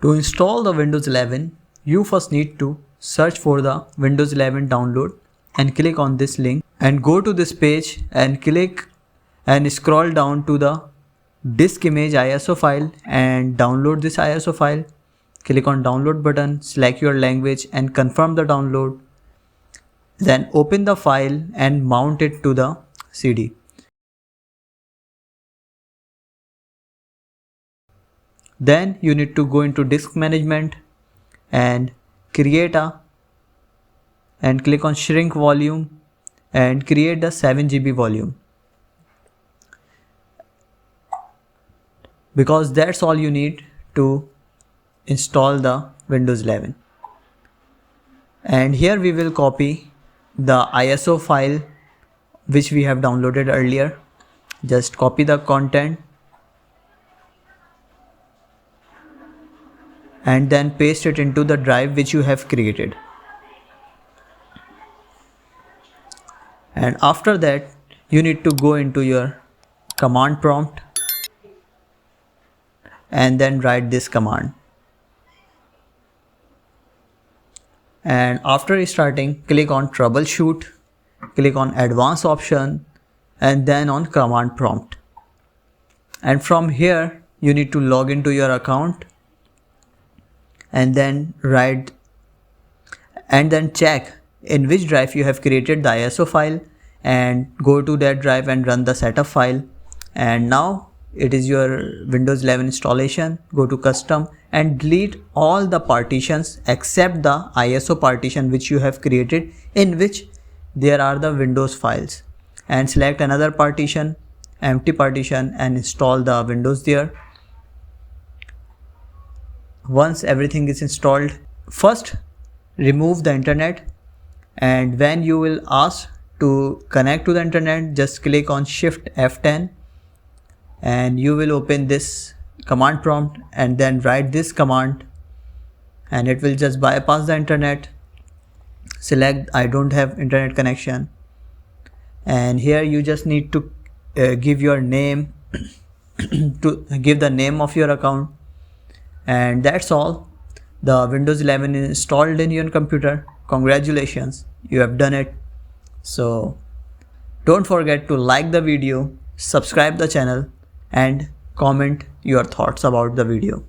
To install the Windows 11, you first need to search for the Windows 11 download and click on this link and go to this page and click and scroll down to the disk image ISO file and download this ISO file. Click on download button, select your language and confirm the download. Then open the file and mount it to the CD. Then you need to go into disk management and click on shrink volume and create the 7 GB volume, because that's all you need to install the Windows 11. And here we will copy the ISO file which we have downloaded earlier. Just copy the content and then paste it into the drive which you have created. And after that, you need to go into your command prompt and then write this command. And after starting, click on troubleshoot, click on advanced option and then on command prompt. And from here, you need to log into your account and then check in which drive you have created the ISO file and go to that drive and run the setup file. And now it is your Windows 11 installation. Go to custom and delete all the partitions except the ISO partition which you have created, in which there are the Windows files, and select another partition, empty partition, and install the Windows there. Once everything is installed, first remove the internet, and when you will ask to connect to the internet, just click on Shift F10 and you will open this command prompt and then write this command and it will just bypass the internet. Select I don't have internet connection, and here you just need to give your name to give the name of your account, and that's all. The Windows 11 is installed in your computer. Congratulations, you have done it. So don't forget to like the video, subscribe the channel and comment your thoughts about the video.